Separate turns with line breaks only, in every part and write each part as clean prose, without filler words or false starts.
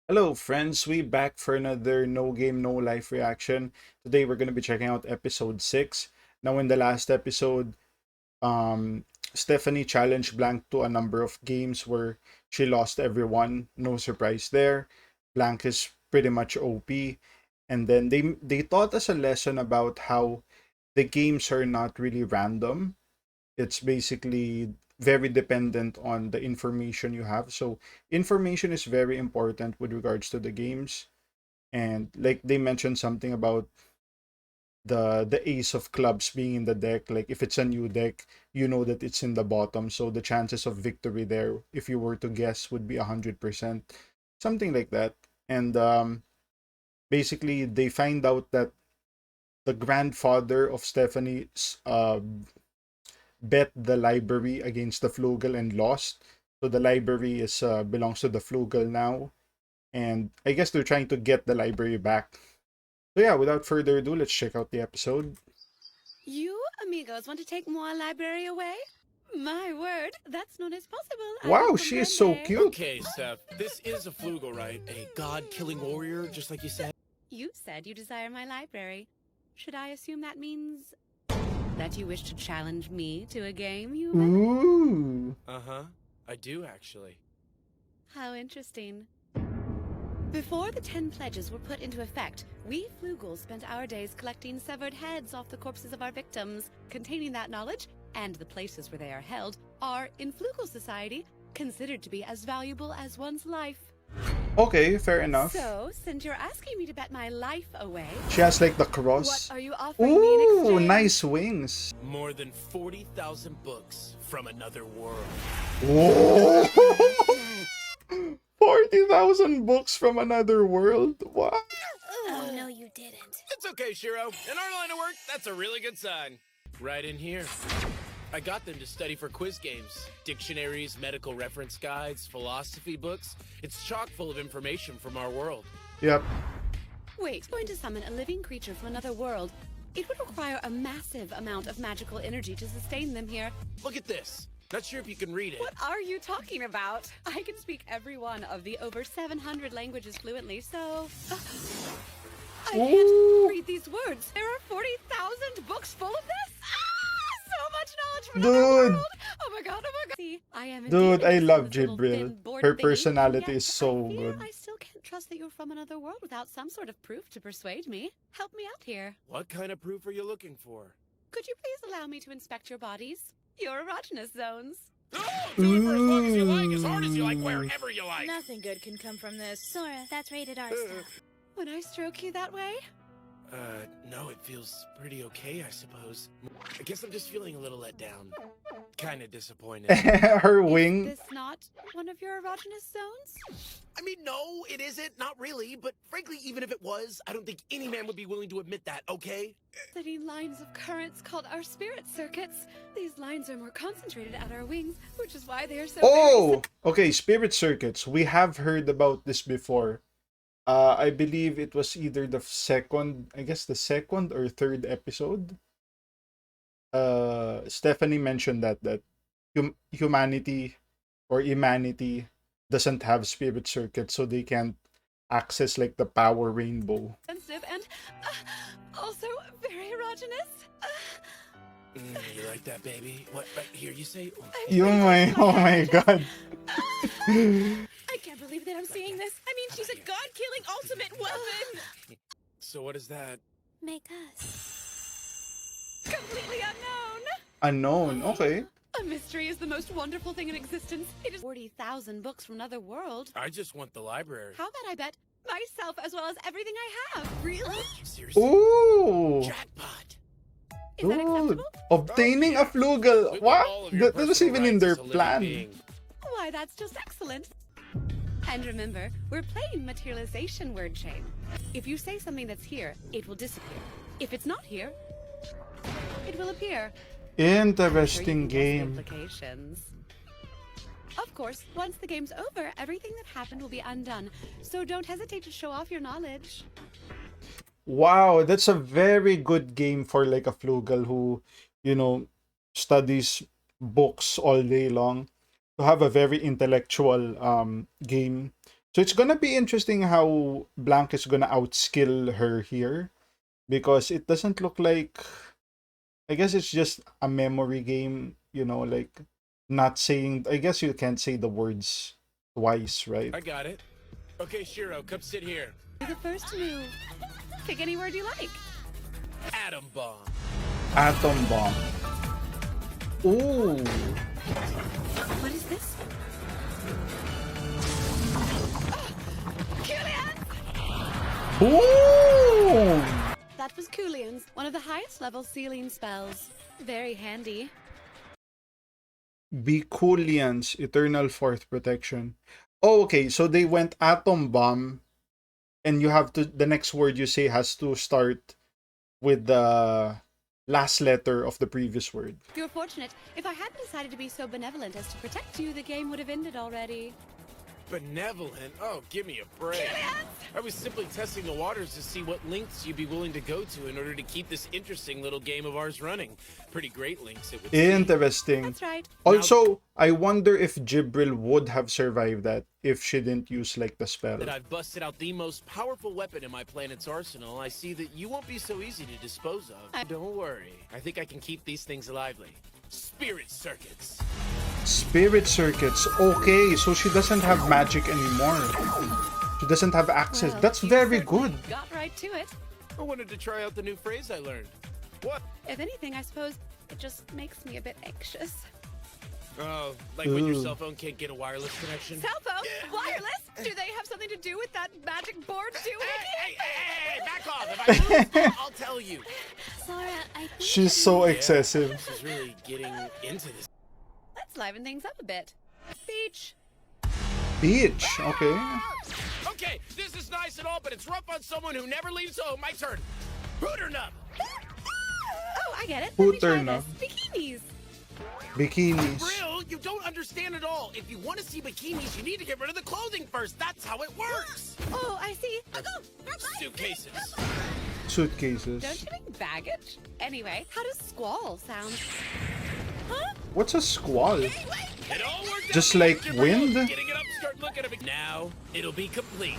Hello, friends. We back for another No Game No Life reaction. Today we're gonna be checking out episode 6. Now, in the last episode, um, Stephanie challenged Blank to a number of games where she lost everyone. No surprise there. Blank is pretty much OP, and then they taught us a lesson about how the games are not really random. It's basically very dependent on the information you have. So information is very important with regards to the games. And like they mentioned something about the ace of clubs being in the deck. Like if it's a new deck, you know that it's in the bottom. So the chances of victory there, if you were to guess, would be 100%. Something like that. And basically they find out that the grandfather of Stephanie's bet the library against the Flugel and lost. So the library is belongs to the Flugel now, and I guess they're trying to get the library back. So yeah, without further ado, let's check out the episode.
You amigos want to take more library away? My word, that's not as possible. I
Wow,
don't
she is so
comprende.
cute.
Okay, Steph, this is a Flugel, right? A god-killing warrior, just like you said?
You said you desire my library. Should I assume that means that you wish to challenge me to a game, human?
Ooh.
Uh-huh. I do, actually.
How interesting. Before the 10 pledges were put into effect, we Flugels spent our days collecting severed heads off the corpses of our victims. Containing that knowledge, and the places where they are held, are, in Flugel society, considered to be as valuable as one's life.
Okay, fair enough.
So, since you're asking me to bet my life away,
She has like the
what
cross.
are you offering me in
Ooh,
exchange?
nice wings.
More than 40,000 books from another world.
Whoa. 40,000 books from another world. What?
Oh, no, you didn't.
It's okay, Shiro. In our line of work, that's a really good sign. Right in here. I got them to study for quiz games. Dictionaries, medical reference guides, philosophy books. It's chock full of information from our world.
Yep.
Wait, going to summon a living creature from another world. It would require a massive amount of magical energy to sustain them here.
Look at this. Not sure if you can read it.
What are you talking about? I can speak every one of the over 700 languages fluently, so... I
Ooh.
can't read these words. There are 40,000 books full of this? So much knowledge from another
Dude.
world! Oh my god, oh my god. See, I am
Dude,
indeed
I
interested
love
in this little
Jibril.
thin board
Her
thingy,
personality
yet
is so
I fear
good.
I still can't trust that you're from another world without some sort of proof to persuade me. Help me out here.
What kind of proof are you looking for?
Could you please allow me to inspect your bodies? Your erogenous zones.
Oh, do it for as long as you like, as hard as you like, wherever you like.
Nothing good can come from this. Sora, that's rated R stuff.
When I stroke you that way?
No, it feels pretty okay, I suppose. I guess I'm just feeling a little let down. Kinda disappointed.
Her
Is
wing.
this not one of your erogenous zones?
I mean, no, it isn't, not really, but frankly, even if it was, I don't think any man would be willing to admit that, okay?
Studying lines of currents called our spirit circuits. These lines are more concentrated at our wings, which is why they are so
Oh, okay. Spirit circuits. We have heard about this before. I believe it was either the second, I guess the second or third episode. Stephanie mentioned that humanity or humanity doesn't have spirit circuits, so they can't access like the power rainbow.
sensitive and also very erogenous.
You like that, baby? What, right here, you say? Oh,
Oh my god.
I can't believe that I'm seeing this. I mean, she's a god-killing ultimate weapon.
so what is that?
Make us.
Completely unknown.
Unknown, okay.
A mystery is the most wonderful thing in existence. It is 40,000 books from another world.
I just want the library.
How about I bet myself as well as everything I have? Really?
Seriously?
Ooh.
Jackpot.
Is that
Dude,
acceptable?
obtaining a
We
Flugel.
want
What?
all of your
That was
personal
even in
rights
their
as a living
plan.
being.
Why, that's just excellent. And remember, we're playing materialization word chain. If you say something that's here, it will disappear. If it's not here, it will appear.
Interesting
Sure you can
game.
guess the implications. Of course, once the game's over, everything that happened will be undone. So don't hesitate to show off your knowledge.
Wow, that's a very good game for like a Flugel who, studies books all day long. To have a very intellectual game So it's gonna be interesting how Blanc is gonna outskill her here, because it doesn't look like, I guess it's just a memory game, like not saying, I guess you can't say the words twice, right?
I got it. Okay, Shiro, come sit here.
You're the first to move. Pick any word you like.
Atom bomb.
Atom bomb. Ooh.
What is this?
Boom!
That was Coolian's, one of the highest level sealing spells. Very handy.
Bikulian's Eternal Fourth Protection. Oh, okay. So they went Atom Bomb, and you have to, the next word you say has to start with the last letter of the previous word.
You're fortunate. If I hadn't decided to be so benevolent as to protect you, the game would have ended already.
Benevolent? Oh, give me a break. I was simply testing the waters to see what lengths you'd be willing to go to in order to keep this interesting little game of ours running. Pretty great lengths, it would seem.
Interesting.
That's right.
Also, I wonder if Jibril would have survived that if she didn't use like the spell.
That I've busted out the most powerful weapon in my planet's arsenal, I see that you won't be so easy to dispose of. Don't worry. I think I can keep these things lively. Spirit circuits.
Spirit circuits. Okay, so she doesn't have magic anymore. She doesn't have access.
Well,
That's
you
very
certainly
good.
Got right to it.
I wanted to try out the new phrase I learned. What?
If anything, I suppose it just makes me a bit anxious.
Oh, like when your
Ooh.
cell phone can't get a wireless connection?
Cell phone? Wireless? Do they have something to do with that magic board too?
Hey, back off. If I lose, I'll tell you.
Sora, I think
She's so excessive.
This is really getting into this.
let's liven things up a bit. Beach.
Beach. Okay.
Okay, this is nice and all, but it's rough on someone who never leaves home. My turn. Hooter nub.
Oh, I get it.
Who
Let me try
turned up?
this. Bikinis.
Bikinis.
Brill, you don't understand at all. If you want to see bikinis, you need to get rid of the clothing first. That's how it works.
Oh, I see.
Suitcases.
Suitcases.
Don't you mean baggage? Anyway, how does squall sound? Huh?
What's a squall?
It all worked out.
Just like
Mr.
wind?
Brill. Getting it up, start looking at it. Now, it'll be complete.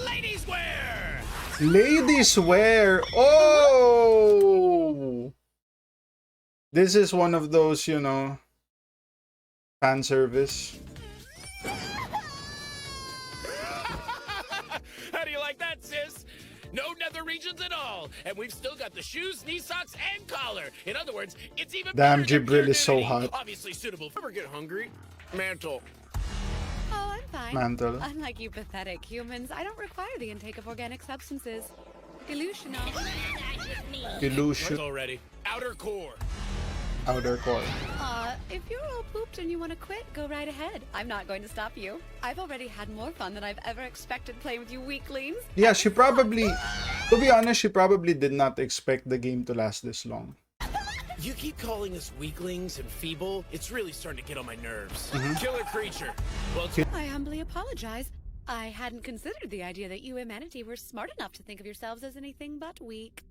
Ladies wear.
Ladies wear. Oh! This is one of those, fan service.
How do you like that, sis? No nether regions at all. And we've still got the shoes, knee socks, and collar. In other words, it's even
Damn,
better than
Jibril
pure
is so
nudity.
hot.
Obviously suitable. Ever get hungry? Mantle.
Oh, I'm fine.
Mantle.
Unlike you pathetic humans, I don't require the intake of organic substances. Delusional.
Illusion.
Already. Outer core.
Outer core.
If you're all pooped and you want to quit, go right ahead. I'm not going to stop you. I've already had more fun than I've ever expected playing with you weaklings.
Yeah, she probably, to be honest, she probably did not expect the game to last this long.
You keep calling us weaklings and feeble. It's really starting to get on my nerves. Killer creature. Well,
I humbly apologize. I hadn't considered the idea that you humanity were smart enough to think of yourselves as anything but weak.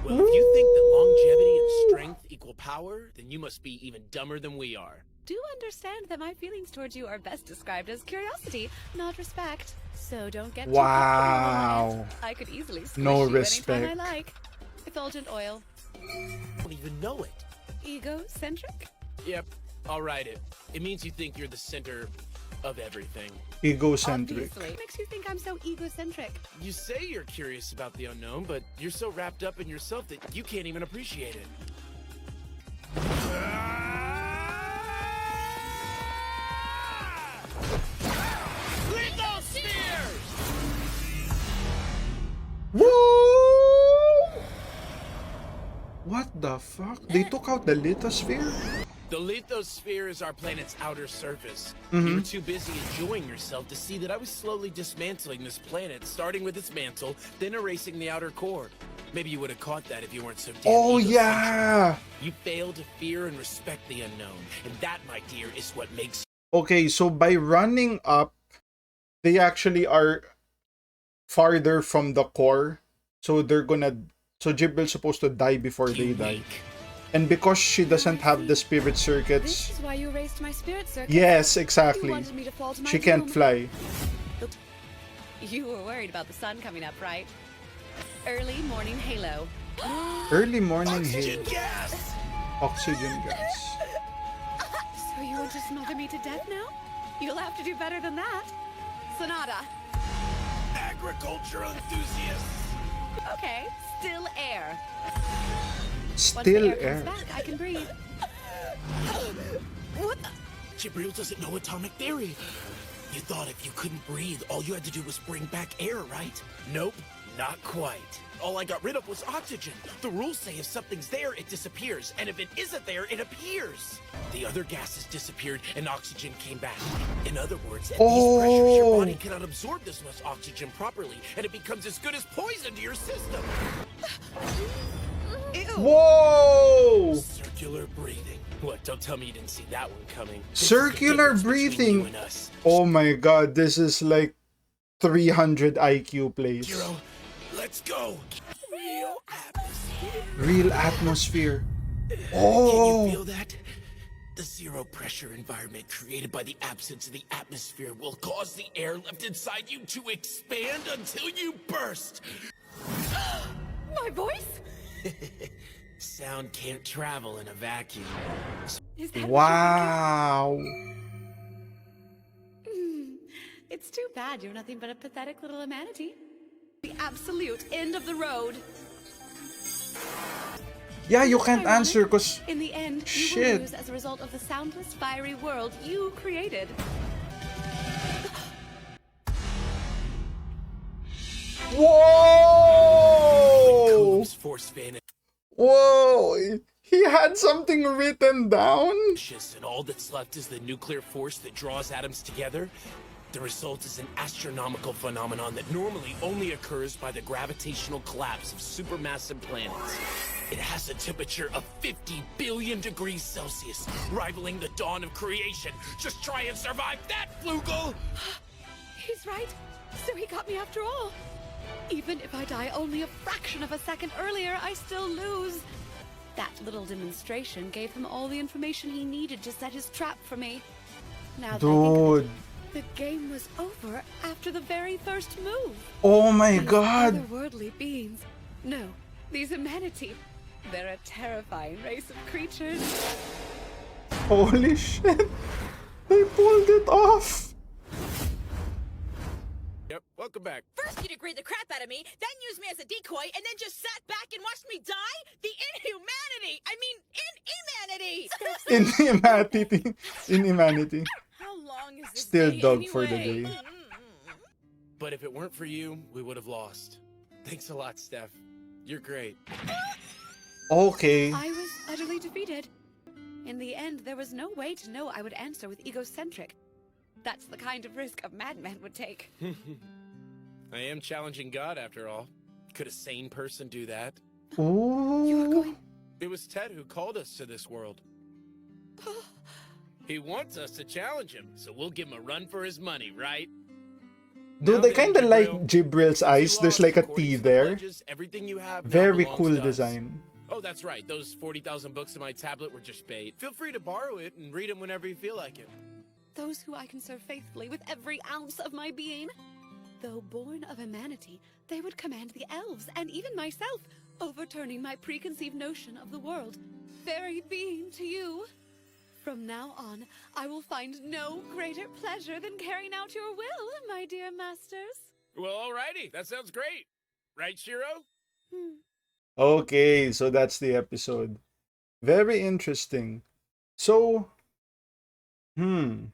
well, if you think that longevity and strength equal power, then you must be even dumber than we are.
Do understand that my feelings towards you are best described as curiosity, not respect. So don't get too
Wow.
comfortable, Alliance. I could easily squish
No
you
respect.
anytime I like. Effulgent oil.
I don't even know it.
Egocentric?
Yep, I'll write it. It means you think you're the center of everything.
Egocentric.
Obviously. Makes you think I'm so egocentric.
You say you're curious about the unknown, but you're so wrapped up in yourself that you can't even appreciate it. Lithosphere!
Woo! What the fuck? They took out the lithosphere?
The lithosphere is our planet's outer surface. You were too busy enjoying yourself to see that I was slowly dismantling this planet, starting with its mantle, then erasing the outer core. Maybe you would have caught that if you weren't so damn
Oh
egocentric.
yeah!
You fail to fear and respect the unknown, and that, my dear, is what makes
Okay, so by running up, they actually are farther from the core. So they're gonna... So Jibril's supposed to die before they
you
die.
weak.
And because she doesn't have the spirit
This
circuits...
is why you erased my spirit circuit.
Yes,
You
exactly.
wanted me to fall to my
She can't
doom.
fly.
You were worried about the sun coming up, right? Early morning halo.
Early morning
Oxygen
haze.
gas!
Oxygen gas.
So you want to smother me to death now? You'll have to do better than that. Sonata.
Agricultural enthusiasts!
Okay, still air. Once the
Still
air
air.
comes back, I can breathe. What the?
Jibril doesn't know atomic theory. You thought if you couldn't breathe, all you had to do was bring back air, right? Nope, not quite. All I got rid of was oxygen. The rules say if something's there, it disappears. And if it isn't there, it appears. The other gases disappeared and oxygen came back. In other words, at these pressures, your body cannot absorb this much oxygen properly, and it becomes as good as poison to your system.
Ew.
Whoa!
Circular breathing. What, don't tell me you didn't see that one coming. This is the
Circular
difference between
breathing.
you and us.
Oh my god, this is like 300 IQ plays.
Hero, let's go. Real atmosphere.
Real atmosphere.
Can
Oh!
you feel that? The zero pressure environment created by the absence of the atmosphere will cause the air left inside you to expand until you burst.
My voice?
Sound can't travel in a vacuum.
Is that
Wow.
It's too bad you're nothing but a pathetic little humanity. The absolute end of the road.
Yeah, you can't
Ironic.
answer because
In the end, you
Shit.
will lose as a result of the soundless, fiery world you created.
whoa!
Cool's force
Whoa! He had something written down?
vanishes, and all that's left is the nuclear force that draws atoms together. The result is an astronomical phenomenon that normally only occurs by the gravitational collapse of supermassive planets. It has a temperature of 50 billion degrees Celsius, rivaling the dawn of creation. Just try and survive that, Flugel!
He's right. So he got me after all. Even if I die only a fraction of a second earlier, I still lose. That little demonstration gave him all the information he needed to set his trap for me. Now that I think of
Dude.
it, the game was over after the very first move.
Oh my
These
god.
otherworldly beings. No, these humanity. They're a terrifying race of creatures.
Holy shit. They pulled it off.
Yep, welcome back.
First you degrade the crap out of me, then use me as a decoy, and then just sat back and watched me die? The inhumanity! I mean, inhumanity!
Inhumanity.
How long is this
Still
day
dog for the
anyway?
day.
But if it weren't for you, we would have lost. Thanks a lot, Steph. You're great.
Okay.
I was utterly defeated. In the end, there was no way to know I would answer with egocentric. That's the kind of risk a madman would take.
I am challenging God, after all. Could a sane person do that?
You are
Ooh.
going...
It was Ted who called us to this world. He wants us to challenge him, so we'll give him a run for his money, right?
Dude,
Now
I kind of
then,
like
Jibril,
Jibril's
since you
eyes. There's
lost
like a
according
T
to the
there.
pledges, everything you have now
Very
belongs
cool
to us.
design.
Oh, that's right. Those 40,000 books in my tablet were just bait. Feel free to borrow it and read them whenever you feel like it.
Those who I can serve faithfully with every ounce of my being. Though born of humanity, they would command the elves and even myself, overturning my preconceived notion of the world. Very being to you. From now on, I will find no greater pleasure than carrying out your will, my dear masters.
Well, alrighty. That sounds great. Right, Shiro?
Okay, so that's the episode. Very interesting. So, that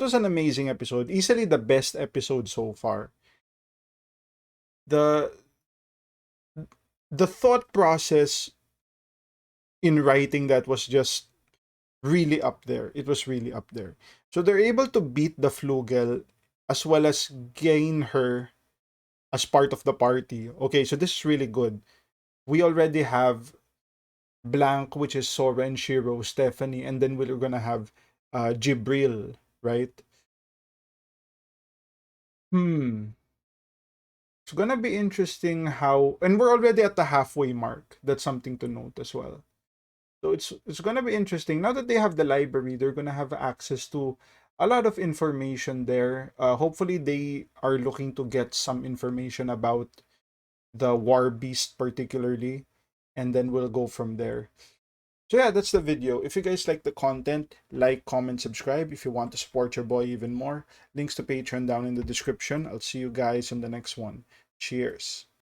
was an amazing episode. Easily the best episode so far. The the thought process in writing that was just really up there. It was really up there. So they're able to beat the Flugel as well as gain her as part of the party. Okay, so this is really good. We already have Blank, which is Sora and Shiro, Stephanie, and then we're gonna have Jibril, right? It's gonna be interesting how, and we're already at the halfway mark. That's something to note as well. So it's gonna be interesting now that they have the library. They're gonna have access to a lot of information there. Hopefully they are looking to get some information about the war beast particularly, and then we'll go from there. So yeah, that's the video. If you guys like the content, like, comment, subscribe. If you want to support your boy even more, links to Patreon down in the description. I'll see you guys on the next one. Cheers.